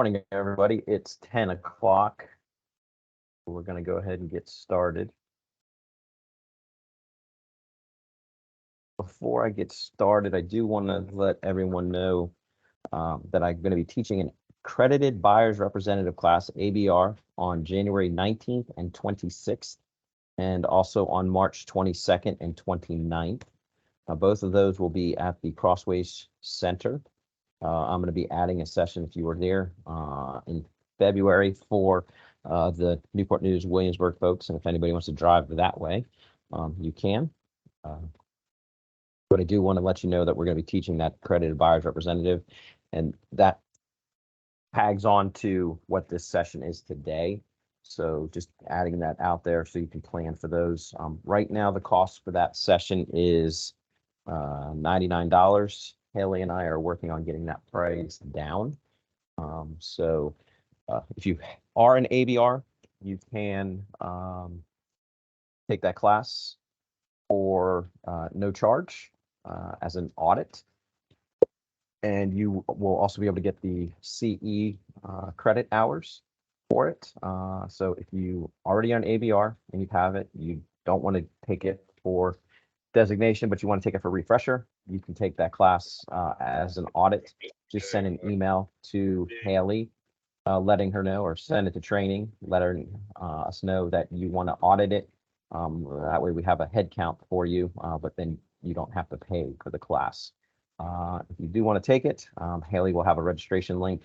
Morning, everybody. It's 10 o'clock. We're going to go ahead and get started. Before I get started, I do want to let everyone know that I'm going to be teaching an accredited buyer's representative class, ABR, on January 19th and 26th, and also on March 22nd and 29th. Both of those will be at the Crossways Center. I'm going to be adding a session, if you were there, in February for the Newport News Williamsburg folks. And if anybody wants to drive that way, you can. But I do want to let you know that we're going to be teaching that accredited buyer's representative, and that tags on to what this session is today. So just adding that out there so you can plan for those. Right now, the cost for that session is $99. Haley and I are working on getting that price down. So if you are an ABR, you can take that class for no charge as an audit. And you will also be able to get the CE credit hours for it. So if you already on ABR and you have it, you don't want to take it for designation, but you want to take it for refresher, you can take that class as an audit. Just send an email to Haley letting her know, or send it to training, let her us know that you want to audit it. That way we have a head count for you, but then you don't have to pay for the class. If you do want to take it, Haley will have a registration link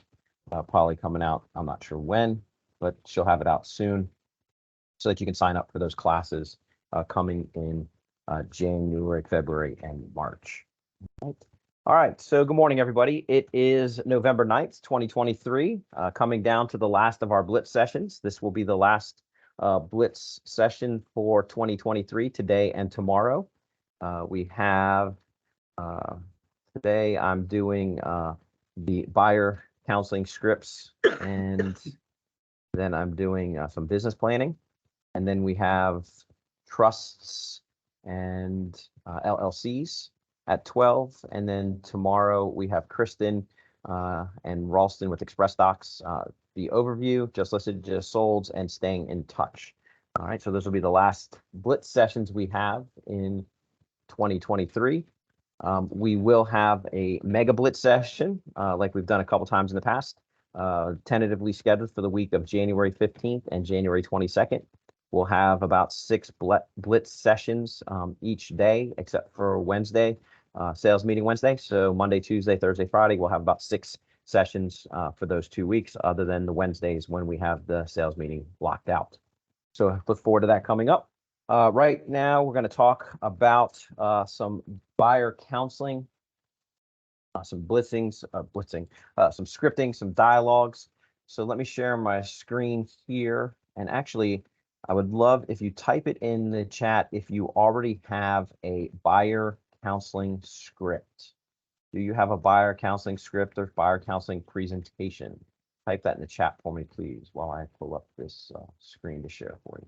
probably coming out. I'm not sure when, but she'll have it out soon so that you can sign up for those classes coming in January, February, and March. All right, so good morning, everybody. It is November 9th, 2023, coming down to the last of our Blitz sessions. This will be the last Blitz session for 2023, today and tomorrow. We have, today I'm doing the buyer counseling scripts, and then I'm doing some business planning. And then we have trusts and LLCs at 12. And then tomorrow we have Kristen and Ralston with Express Docs, the overview, just listed, just sold, and staying in touch. All right, so those will be the last Blitz sessions we have in 2023. We will have a mega Blitz session like we've done a couple times in the past, tentatively scheduled for the week of January 15th and January 22nd. We'll have about 6 Blitz sessions each day, except for Wednesday, sales meeting Wednesday. So Monday, Tuesday, Thursday, Friday, we'll have about 6 sessions for those 2 weeks, other than the Wednesdays when we have the sales meeting blocked out. So I look forward to that coming up. Right now, we're going to talk about some buyer counseling, some blitzing, some scripting, some dialogues. So let me share my screen here. And actually, I would love if you type it in the chat if you already have a buyer counseling script. Do you have a buyer counseling script or buyer counseling presentation? Type that in the chat for me, please, while I pull up this screen to share for you.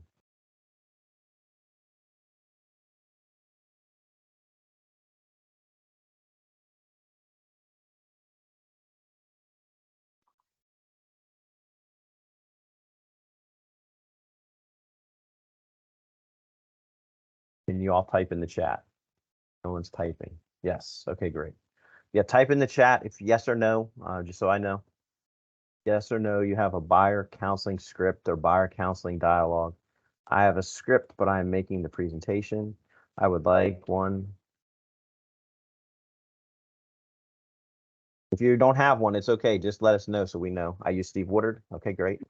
Can you all type in the chat? No one's typing. Yes. Okay, great. Yeah, type in the chat if yes or no, just so I know. Yes or no, you have a buyer counseling script or buyer counseling dialogue. I have a script, but I'm making the presentation. I would like one. If you don't have one, it's okay. Just let us know so we know. I use Steve Woodard. Okay, great.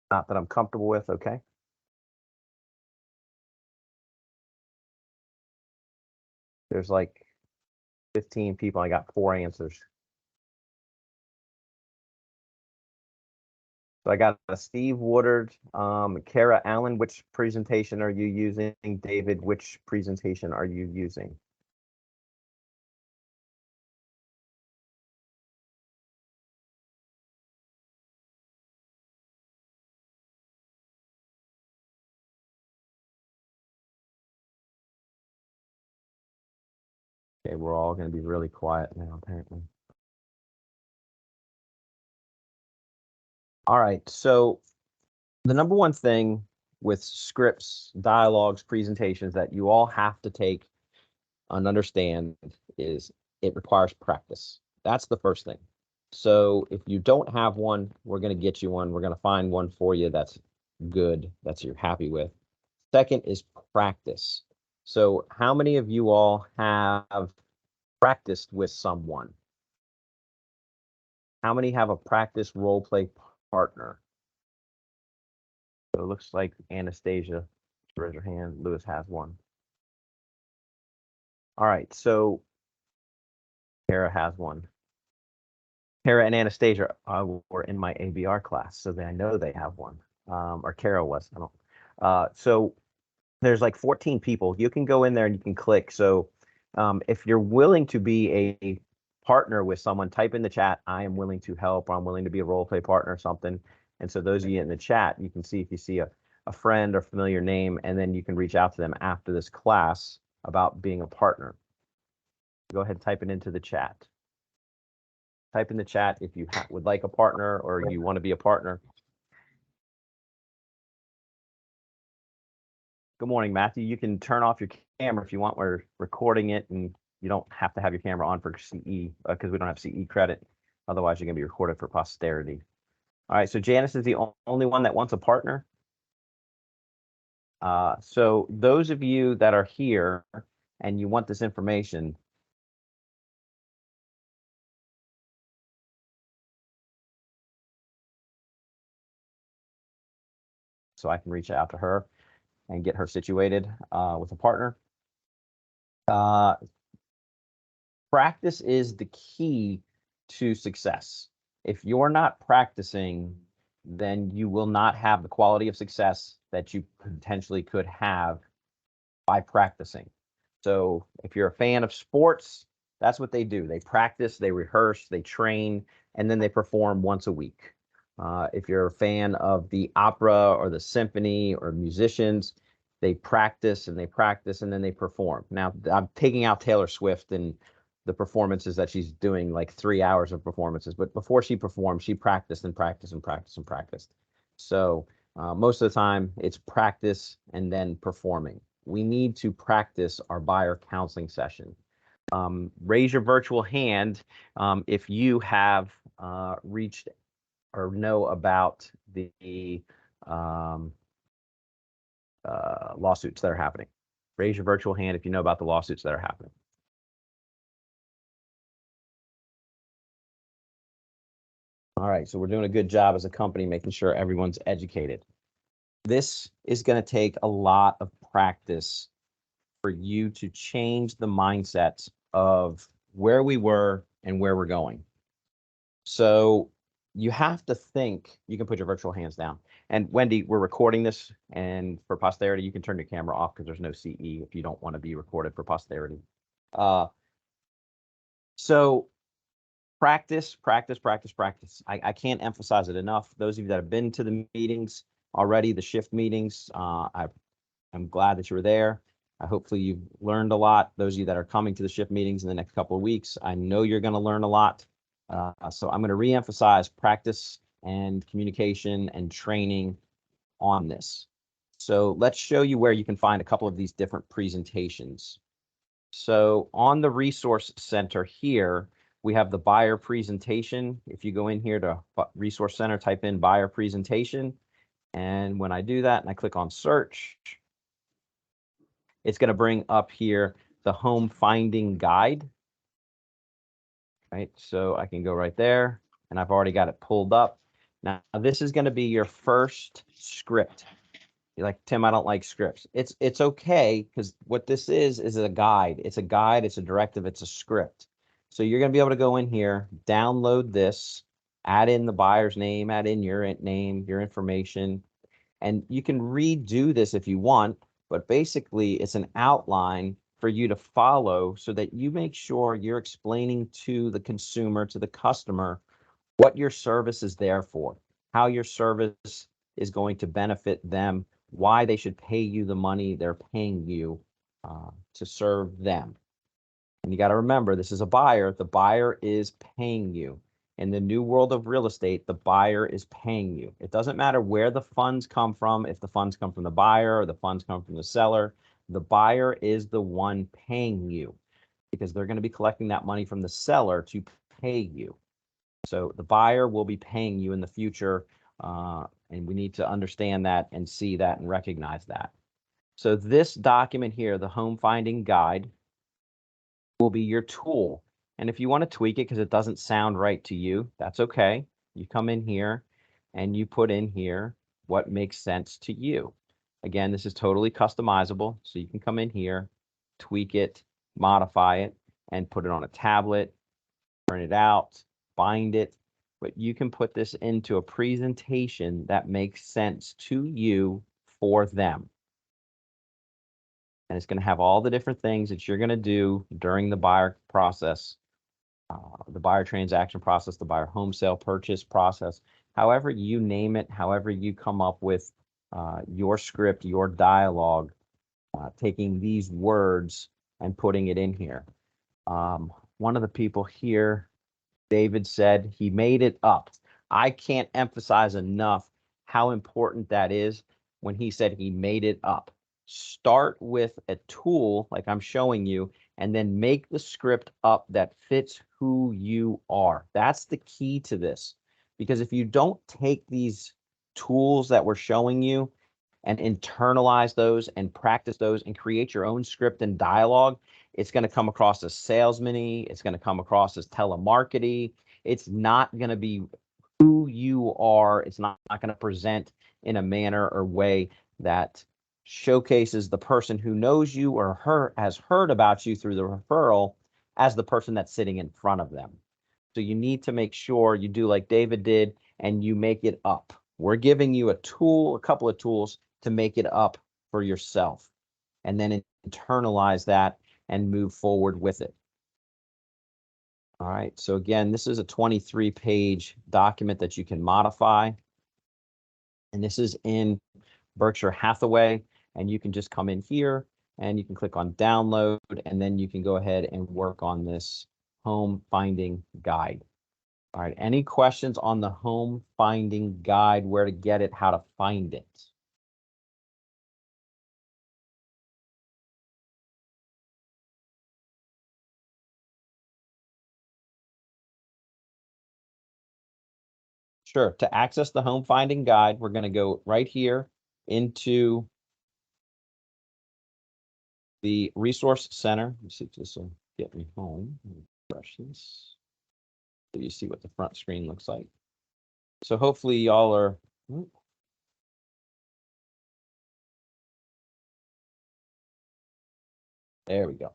Not that I'm comfortable with. Okay. There's like 15 people. I got 4 answers. So I got a Steve Woodard, Kara Allen, which presentation are you using? David, which presentation are you using? Okay, we're all going to be really quiet now, apparently. All right, so the number one thing with scripts, dialogues, presentations that you all have to take and understand is it requires practice. That's the first thing. So if you don't have one, we're going to get you one. We're going to find one for you that's good, that's you're happy with. Second is practice. So how many of you all have practiced with someone? How many have a practice role play partner? So it looks like Anastasia, raise her hand. Lewis has one. All right, so Kara has one. Kara and Anastasia were in my ABR class, so I know they have one. Or Kara was. I don't. So there's like 14 people. You can go in there and you can click. So if you're willing to be a partner with someone, type in the chat, I am willing to help, or I'm willing to be a role play partner or something. And so those of you in the chat, you can see if you see a friend or familiar name, and then you can reach out to them after this class about being a partner. Go ahead and type it into the chat. Type in the chat if you would like a partner or you want to be a partner. Good morning, Matthew. You can turn off your camera if you want. We're recording it, and you don't have to have your camera on for CE because we don't have CE credit. Otherwise, you're going to be recorded for posterity. All right, so Janice is the only one that wants a partner. So those of you that are here and you want this information, so I can reach out to her and get her situated with a partner. Practice is the key to success. If you're not practicing, then you will not have the quality of success that you potentially could have by practicing. So if you're a fan of sports, that's what they do. They practice, they rehearse, they train, and then they perform once a week. If you're a fan of the opera or the symphony or musicians, they practice and they practice and then they perform. Now, I'm taking out Taylor Swift and the performances that she's doing, like 3 hours of performances. But before she performed, she practiced and practiced and practiced and practiced. So most of the time, it's practice and then performing. We need to practice our buyer counseling session. Raise your virtual hand if you have reached or know about the lawsuits that are happening. Raise your virtual hand if you know about the lawsuits that are happening. All right, so we're doing a good job as a company making sure everyone's educated. This is going to take a lot of practice for you to change the mindset of where we were and where we're going. So you have to think, you can put your virtual hands down. And Wendy, we're recording this, and for posterity, you can turn your camera off because there's no CE if you don't want to be recorded for posterity. So practice, practice, practice, practice. I can't emphasize it enough. Those of you that have been to the meetings already, the shift meetings, I'm glad that you were there. Hopefully you've learned a lot. Those of you that are coming to the shift meetings in the next couple of weeks, I know you're going to learn a lot. So I'm going to reemphasize practice and communication and training on this. So let's show you where you can find a couple of these different presentations. So on the resource center here, we have the buyer presentation. If you go in here to resource center, type in buyer presentation. And when I do that and I click on search, it's going to bring up here the home finding guide. Right, so I can go right there and I've already got it pulled up. Now this is going to be your first script. You're like, Tim, I don't like scripts. It's okay, because what this is a guide. It's a guide, it's a directive, it's a script. So you're going to be able to go in here, download this, add in the buyer's name, add in your name, your information, and you can redo this if you want, but basically it's an outline for you to follow so that you make sure you're explaining to the consumer, to the customer, what your service is there for, how your service is going to benefit them, why they should pay you the money they're paying you to serve them. And you got to remember, this is a buyer. The buyer is paying you. In the new world of real estate, the buyer is paying you. It doesn't matter where the funds come from, if the funds come from the buyer or the funds come from the seller. The buyer is the one paying you because they're going to be collecting that money from the seller to pay you. So the buyer will be paying you in the future, and we need to understand that and see that and recognize that. So this document here, the home finding guide, will be your tool. And if you want to tweak it because it doesn't sound right to you, that's okay. You come in here and you put in here what makes sense to you. Again, this is totally customizable. So you can come in here, tweak it, modify it, and put it on a tablet, print it out, bind it. But you can put this into a presentation that makes sense to you for them. And it's going to have all the different things that you're going to do during the buyer process, the buyer transaction process, the buyer home sale purchase process, however you name it, however you come up with your script, your dialogue, taking these words and putting it in here. One of the people here, David, said he made it up. I can't emphasize enough how important that is when he said he made it up. Start with a tool like I'm showing you, and then make the script up that fits who you are. That's the key to this. Because if you don't take these tools that we're showing you and internalize those and practice those and create your own script and dialogue, it's going to come across as salesman-y. It's going to come across as telemarketing. It's not going to be who you are. It's not going to present in a manner or way that showcases the person who knows you or has heard about you through the referral as the person that's sitting in front of them. So you need to make sure you do like David did and you make it up. We're giving you a tool, a couple of tools to make it up for yourself, and then internalize that and move forward with it. All right, so again, this is a 23-page document that you can modify. And this is in Berkshire Hathaway, and you can just come in here and you can click on download, and then you can go ahead and work on this home finding guide. All right, any questions on the home finding guide, where to get it, how to find it? Sure. To access the home finding guide, we're going to go right here into the resource center. Let's see if this will get me home. Refresh this so you see what the front screen looks like. So hopefully y'all are. There we go.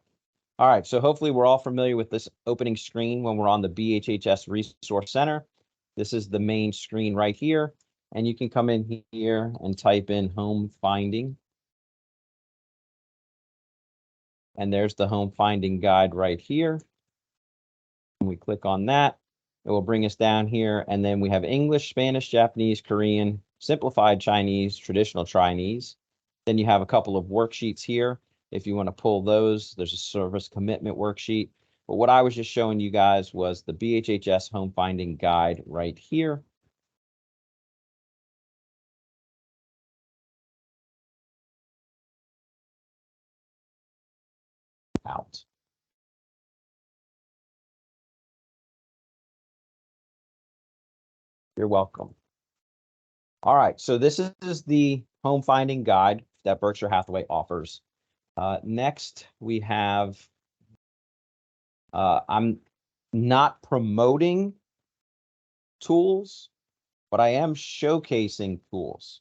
All right, so hopefully we're all familiar with this opening screen when we're on the BHHS Resource Center. This is the main screen right here, and you can come in here and type in home finding. And there's the home finding guide right here. When we click on that, it will bring us down here, and then we have English, Spanish, Japanese, Korean, simplified Chinese, traditional Chinese. Then you have a couple of worksheets here. If you want to pull those, there's a service commitment worksheet. But what I was just showing you guys was the BHHS home finding guide right here. Out. You're welcome. All right, so this is the home finding guide that Berkshire Hathaway offers. Next, we have, I'm not promoting tools, but I am showcasing tools.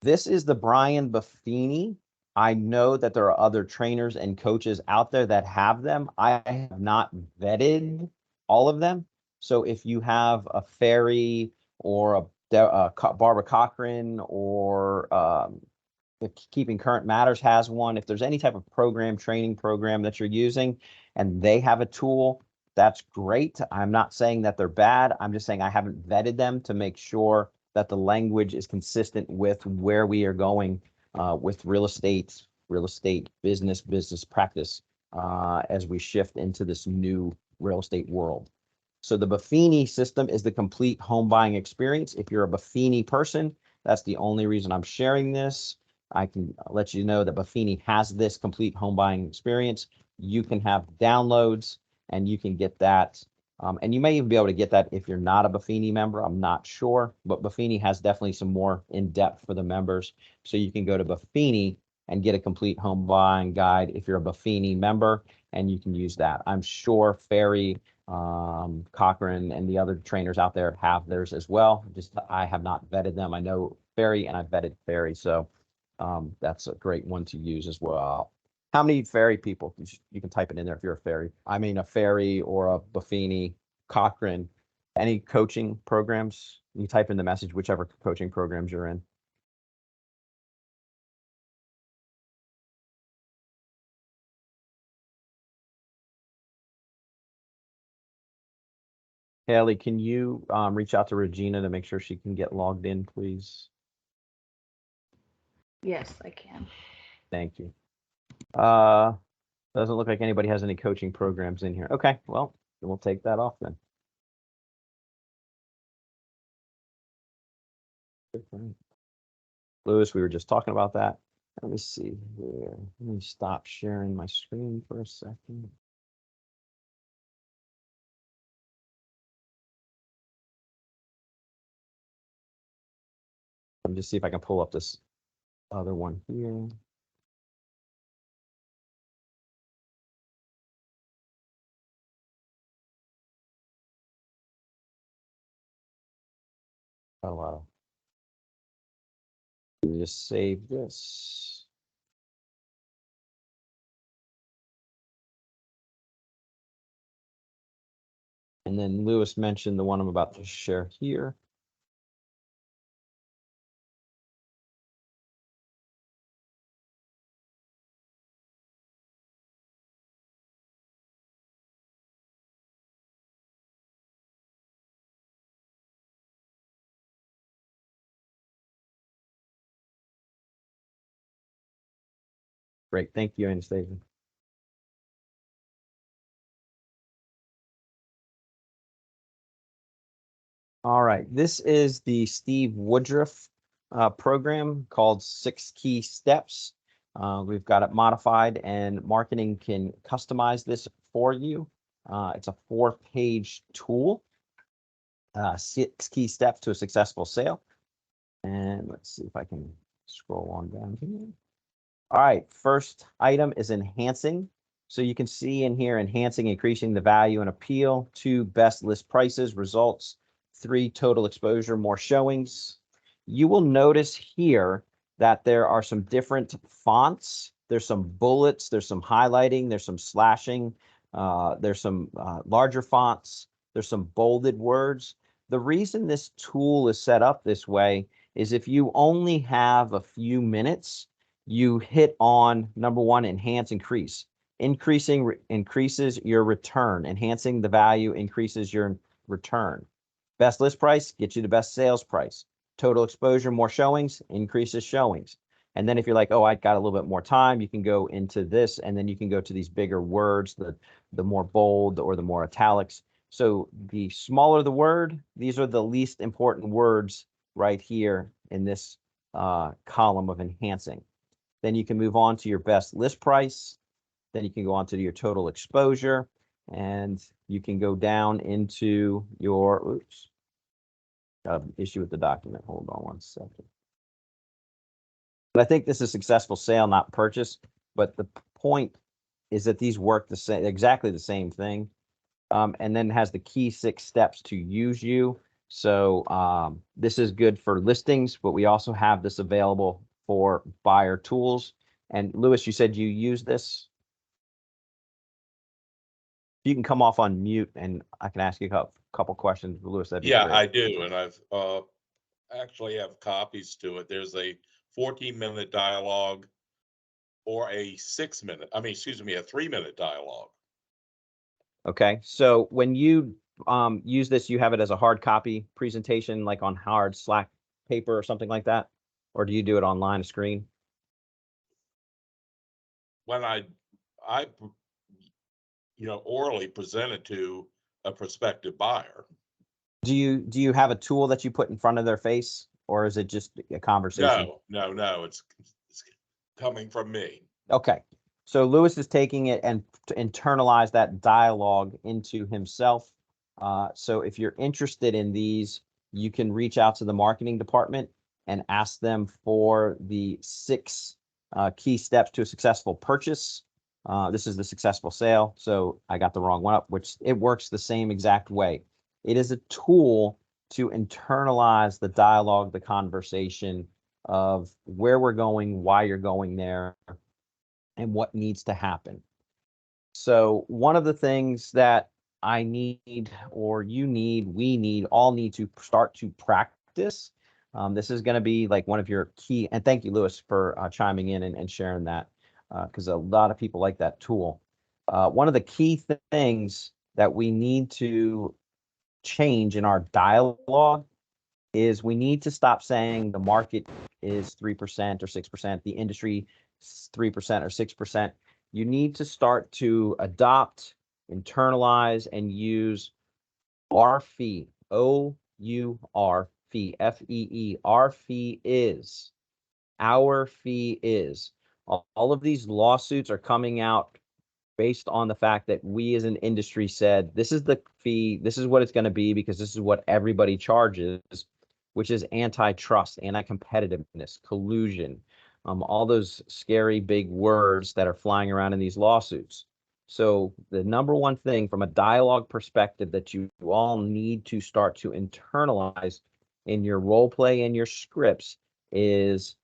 This is the Brian Buffini. I know that there are other trainers and coaches out there that have them. I have not vetted all of them. So if you have a Ferry or a Barbara Cochran, or if Keeping Current Matters has one, if there's any type of program, training program that you're using and they have a tool, that's great. I'm not saying that they're bad. I'm just saying I haven't vetted them to make sure that the language is consistent with where we are going with real estate business practice as we shift into this new real estate world. So the Buffini system is the complete home buying experience. If you're a Buffini person, that's the only reason I'm sharing this. I can let you know that Buffini has this complete home buying experience. You can have downloads and you can get that. And you may even be able to get that if you're not a Buffini member. I'm not sure, but Buffini has definitely some more in-depth for the members. So you can go to Buffini and get a complete home buying guide if you're a Buffini member, and you can use that. I'm sure Ferry, Cochran, and the other trainers out there have theirs as well. Just I have not vetted them. I know Ferry and I vetted Ferry, so that's a great one to use as well. How many Ferry people? You can type it in there if you're a Ferry. I mean, a Ferry or a Buffini, Cochran. Any coaching programs? You type in the message, whichever coaching programs you're in. Haley, can you reach out to Regina to make sure she can get logged in, please? Yes, I can. Thank you. Doesn't look like anybody has any coaching programs in here. Okay, well, we'll take that off then. Lewis, we were just talking about that. Let me see here. Let me stop sharing my screen for a second. Let me just see if I can pull up this other one here. Oh, wow. Let me just save this. And then Lewis mentioned the one I'm about to share here. Great, thank you, Anastasia. All right, this is the Steve Woodruff program called 6 Key Steps. We've got it modified, and marketing can customize this for you. It's a 4-page tool, 6 key steps to a successful sale. And let's see if I can scroll on down here. All right, first item is enhancing. So you can see in here, enhancing, increasing the value and appeal. 2, best list prices, results. 3, total exposure, more showings. You will notice here that there are some different fonts. There's some bullets, there's some highlighting, there's some slashing, there's some larger fonts, there's some bolded words. The reason this tool is set up this way is if you only have a few minutes, you hit on number 1, enhance, increase. Increasing increases your return. Enhancing the value increases your return. Best list price gets you the best sales price. Total exposure, more showings, increases showings. And then if you're like, oh, I got a little bit more time, you can go into this, and then you can go to these bigger words, the more bold or the more italics. So the smaller the word, these are the least important words right here in this column of enhancing. Then you can move on to your best list price. Then you can go on to your total exposure, and you can go down into your, oops, got an issue with the document. Hold on one second. But I think this is successful sale, not purchase. But the point is that these work the same, exactly the same thing. And then has the key 6 steps to use you. So this is good for listings, but we also have this available for buyer tools. And Lewis, you said you use this. You can come off on mute, and I can ask you a couple questions, Lewis. That'd be Yeah, great. I do, and I've actually have copies to it. There's a 14-minute dialogue or a 6-minute, I mean, excuse me, a 3-minute dialogue. Okay, so when you use this, you have it as a hard copy presentation, like on hard Slack paper or something like that? Or do you do it online, a screen? When I orally presented to a prospective buyer. Do you have a tool that you put in front of their face, or is it just a conversation? No, it's coming from me. Okay. So Lewis is taking it and to internalize that dialogue into himself. So if you're interested in these, you can reach out to the marketing department and ask them for the 6 key steps to a successful purchase. This is the successful sale. So I got the wrong one up, which it works the same exact way. It is a tool to internalize the dialogue, the conversation of where we're going, why you're going there, and what needs to happen. So one of the things that I need, or you need, we need, all need to start to practice. This is going to be like one of your key, and thank you, Lewis, for chiming in and sharing that, because a lot of people like that tool. One of the key things that we need to change in our dialogue is we need to stop saying the market is 3% or 6%, the industry 3% or 6%. You need to start to adopt, internalize, and use our fee, O-U-R fee, F-E-E. Our fee is. Our fee is. All of these lawsuits are coming out based on the fact that we as an industry said, this is the fee, this is what it's going to be, because this is what everybody charges, which is antitrust, anti-competitiveness, collusion, all those scary big words that are flying around in these lawsuits. So the number one thing from a dialogue perspective that you all need to start to internalize in your role play and your scripts is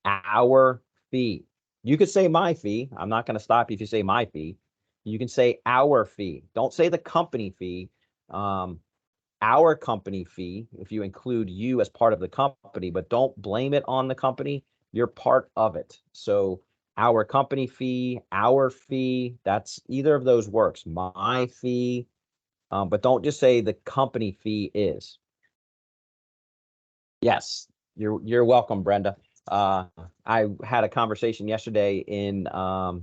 our fee. You could say my fee. I'm not going to stop you if you say my fee. You can say our fee. Don't say the company fee. Our company fee, if you include you as part of the company, but don't blame it on the company. You're part of it. So our company fee, our fee, that's either of those works. My fee, but don't just say the company fee is. Yes, you're welcome, Brenda. I had a conversation yesterday in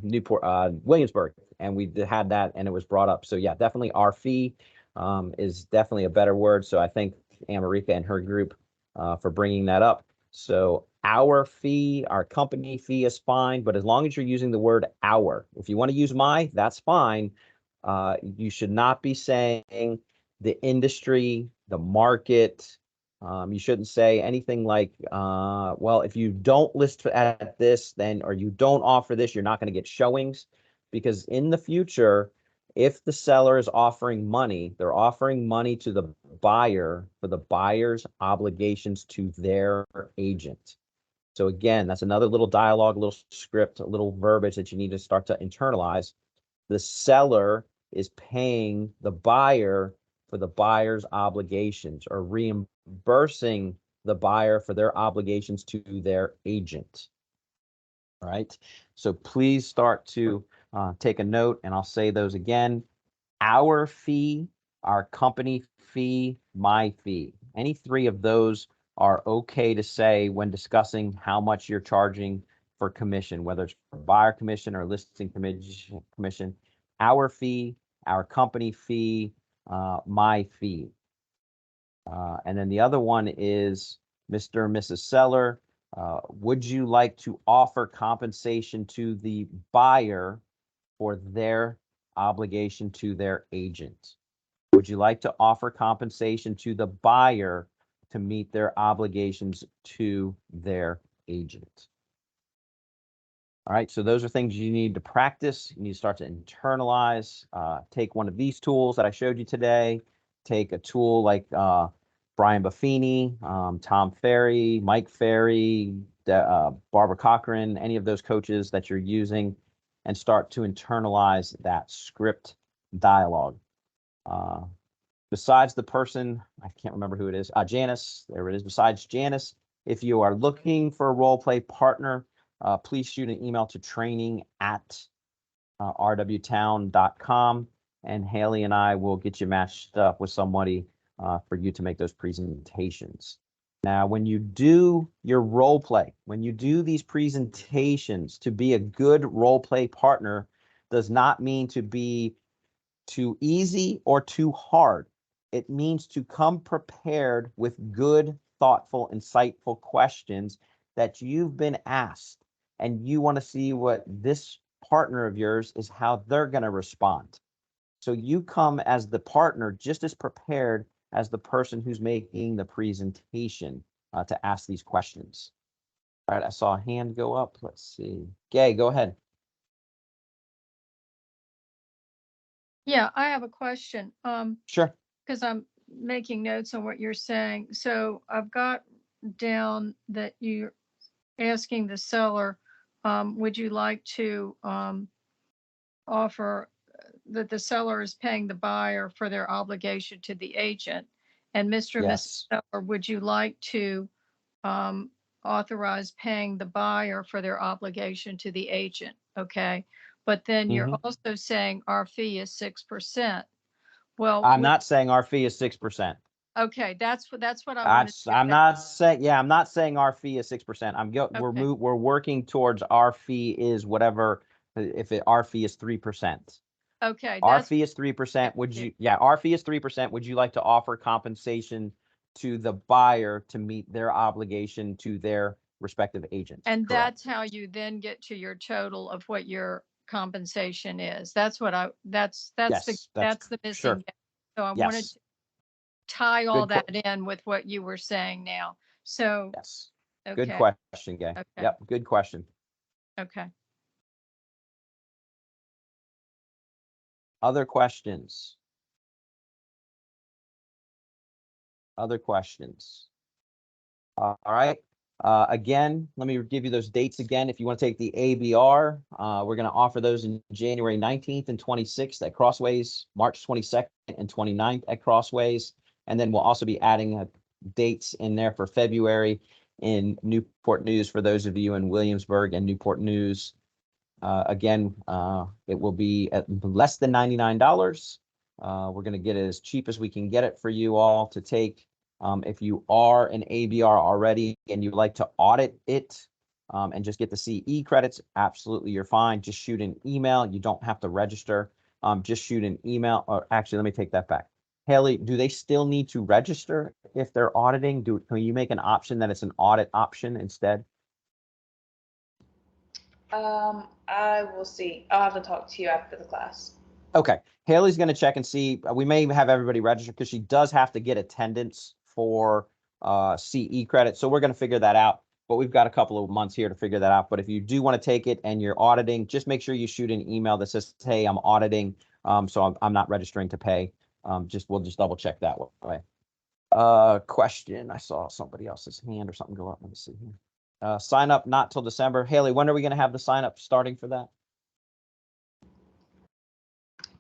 Newport, Williamsburg, and we had that, and it was brought up. So yeah, definitely our fee is definitely a better word. So I thank America and her group for bringing that up. So our fee, our company fee is fine, but as long as you're using the word our, if you want to use my, that's fine. You should not be saying the industry, the market. You shouldn't say anything like, well, if you don't list at this, then, or you don't offer this, you're not going to get showings, because in the future, if the seller is offering money, they're offering money to the buyer for the buyer's obligations to their agent. So again, that's another little dialogue, a little script, a little verbiage that you need to start to internalize. The seller is paying the buyer for the buyer's obligations, or reimbursing the buyer for their obligations to their agent. All right. So please start to take a note, and I'll say those again. Our fee, our company fee, my fee. Any 3 of those are okay to say when discussing how much you're charging for commission, whether it's for buyer commission or listing commission. Our fee, our company fee, my fee. And then the other one is Mr. and Mrs. Seller. Would you like to offer compensation to the buyer for their obligation to their agent? Would you like to offer compensation to the buyer to meet their obligations to their agent? All right, so those are things you need to practice. You need to start to internalize. Take one of these tools that I showed you today. Take a tool like Brian Buffini, Tom Ferry, Mike Ferry, Barbara Cochran, any of those coaches that you're using, and start to internalize that script dialogue. Besides the person, I can't remember who it is, Janice, there it is. Besides Janice, if you are looking for a role play partner, please shoot an email to training@rwtown.com, and Haley and I will get you matched up with somebody for you to make those presentations. Now, when you do your role play, when you do these presentations, to be a good role play partner does not mean to be too easy or too hard. It means to come prepared with good, thoughtful, insightful questions that you've been asked, and you want to see what this partner of yours is, how they're going to respond. So you come as the partner just as prepared as the person who's making the presentation to ask these questions. All right, I saw a hand go up. Let's see. Gay, go ahead. Yeah, I have a question. Sure. Because I'm making notes on what you're saying. So I've got down that you're asking the seller, would you like to offer that the seller is paying the buyer for their obligation to the agent? And Mr. and Mrs. Yes. Seller, would you like to authorize paying the buyer for their obligation to the agent? Okay. But then you're Mhm. also saying our fee is 6%. Well, I'm not saying our fee is 6%. okay, that's what I wanted to I'm know. not saying, yeah, I'm not saying our fee is 6%. Okay. We're working towards our fee is whatever, our fee is 3%. Okay, Our that's fee is 3%. it. Our fee is 3%. Would you like to offer compensation to the buyer to meet their obligation to their respective agent? And Correct. that's how you then get to your total of what your compensation is. That's Yes, that's the missing. sure. gap. So I wanted Yes. to tie all Good, that in with what you were saying now. So, yes. Good okay, question, Gay. okay, Yep, good question. okay. Other questions? Other questions? All right. Again, let me give you those dates again. If you want to take the ABR, we're going to offer those in January 19th and 26th at Crossways, March 22nd and 29th at Crossways. And then we'll also be adding dates in there for February in Newport News for those of you in Williamsburg and Newport News. Again, it will be at less than $99. We're going to get it as cheap as we can get it for you all to take. If you are an ABR already and you'd like to audit it and just get the CE credits, absolutely, you're fine. Just shoot an email. You don't have to register. Just shoot an email. Or actually, let me take that back. Haley, do they still need to register if they're auditing? Can you make an option that it's an audit option instead? I will see. I'll have to talk to you after the class. Okay, Haley's going to check and see. We may have everybody register because she does have to get attendance for CE credit. So we're going to figure that out. But we've got a couple of months here to figure that out. But if you do want to take it and you're auditing, just make sure you shoot an email that says, "Hey, I'm auditing, so I'm not registering to pay." We'll just double check that way. Question. I saw somebody else's hand or something go up. Let me see here. Sign up not till December. Haley, when are we going to have the sign up starting for that?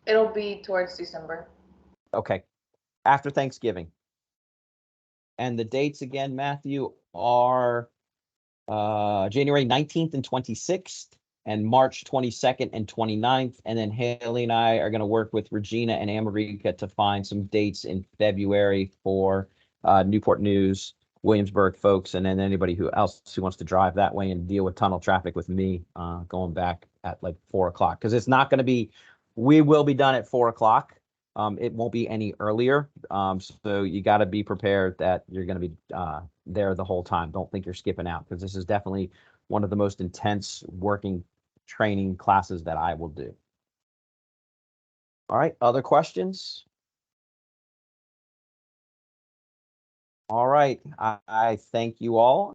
It'll be towards December. Okay, after Thanksgiving. And the dates again, Matthew, are January 19th and 26th and March 22nd and 29th. And then Haley and I are going to work with Regina and America to find some dates in February for Newport News, Williamsburg folks, and then anybody who wants to drive that way and deal with tunnel traffic with me going back at like 4 o'clock. Because it's not going to be, we will be done at 4 o'clock. It won't be any earlier. So you got to be prepared that you're going to be there the whole time. Don't think you're skipping out because this is definitely one of the most intense working training classes that I will do. All right. Other questions? All right. I thank you all.